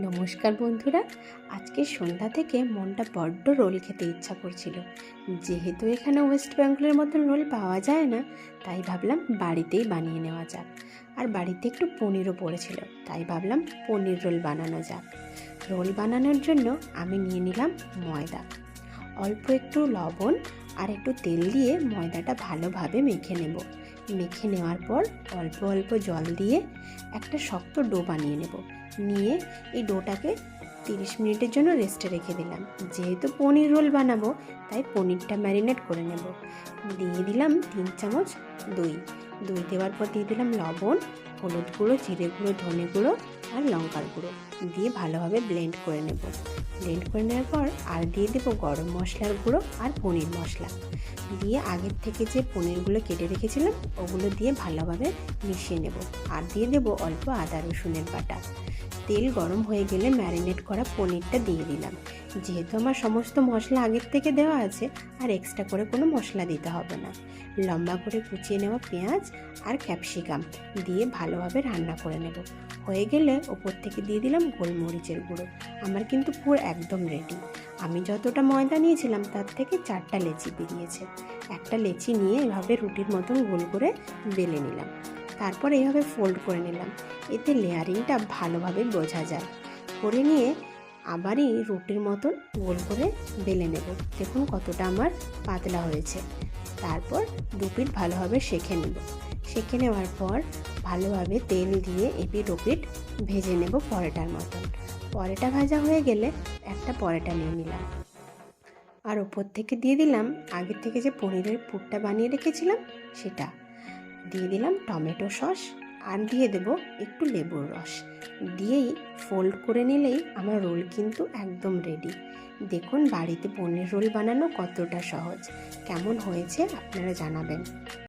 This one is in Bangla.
নমস্কার বন্ধুরা, আজকে সন্ধ্যা থেকে মনটা বড্ড রোল খেতে ইচ্ছা করছিল। যেহেতু এখানে ওয়েস্ট বেঙ্গলের মতন রোল পাওয়া যায় না, তাই ভাবলাম বাড়িতেই বানিয়ে নেওয়া যাক। আর বাড়িতে একটু পনিরও পড়েছিল, তাই ভাবলাম পনির রোল বানানো যাক। রোল বানানোর জন্য আমি নিয়ে নিলাম ময়দা, অল্প একটু লবণ আর একটু তেল দিয়ে ময়দাটা ভালোভাবে মেখে নেব। মেখে নেওয়ার পর অল্প অল্প জল দিয়ে একটা শক্ত ডো বানিয়ে নেব। নিয়ে এই ডোটাকে 30 মিনিটের জন্য রেস্টে রেখে দিলাম। যেহেতু পনির রোল বানাবো, তাই পনিরটা ম্যারিনেট করে নেব। দিয়ে দিলাম 3 চামচ দই। দই দেওয়ার পর দিয়ে দিলাম লবণ, হলুদ গুঁড়ো, জিরে গুঁড়ো, ধনে গুঁড়ো আর লঙ্কার গুঁড়ো দিয়ে ভালোভাবে ব্লেন্ড করে নেব। ব্লেন্ড করে নেওয়ার পর আর দিয়ে দেবো গরম মশলার গুঁড়ো আর পনির মশলা দিয়ে আগের থেকে যে পনিরগুলো কেটে রেখেছিলাম ওগুলো দিয়ে ভালোভাবে মিশিয়ে নেব। আর দিয়ে দেবো অল্প আদা রসুনের বাটা। তেল গরম হয়ে গেলে ম্যারিনেট করা পনিরটা দিয়ে দিলাম। যেহেতু আমার সমস্ত মশলা আগের থেকে দেওয়া আছে, আর এক্সট্রা করে কোনো মশলা দিতে হবে না। লম্বা করে কুচিয়ে নেওয়া পেঁয়াজ আর ক্যাপসিকাম দিয়ে ভালোভাবে রান্না করে নেব। হয়ে গেলে ওপর থেকে দিয়ে দিলাম গোলমরিচের গুঁড়ো। আমার কিন্তু পুরো একদম রেডি। আমি যতটা ময়দা নিয়েছিলাম তার থেকে 4টা লেচি বেরিয়েছে। একটা লেচি নিয়ে এভাবে রুটির মতন গোল করে বেলে নিলাম। তারপর এইভাবে ফোল্ড করে নিলাম, এতে লেয়ারিংটা ভালোভাবে বোঝা যায়। করে নিয়ে আবারই রুটির মতন গোল করে বেলে নেব। দেখুন কতটা আমার পাতলা হয়েছে। তারপর দুপিঠ ভালোভাবে সেঁকে নেব। সেঁকে নেওয়ার পর ভালোভাবে তেল দিয়ে এপিঠ ওপিঠ ভেজে নেব পরোটার মতন। পরোটা ভাজা হয়ে গেলে একটা পরোটা নিয়ে নিলাম, আর ওপর থেকে দিয়ে দিলাম আগে থেকে যে পনিরের পুরটা বানিয়ে রেখেছিলাম সেটা। দিয়ে দিলাম টমেটো সস আর দিয়ে দেব একটু লেবুর রস। দিয়েই ফোল্ড করে নিলেই আমার রোল কিন্তু একদম রেডি। দেখুন বাড়িতে পনির রোল বানানো কতটা সহজ। কেমন হয়েছে আপনারা জানাবেন।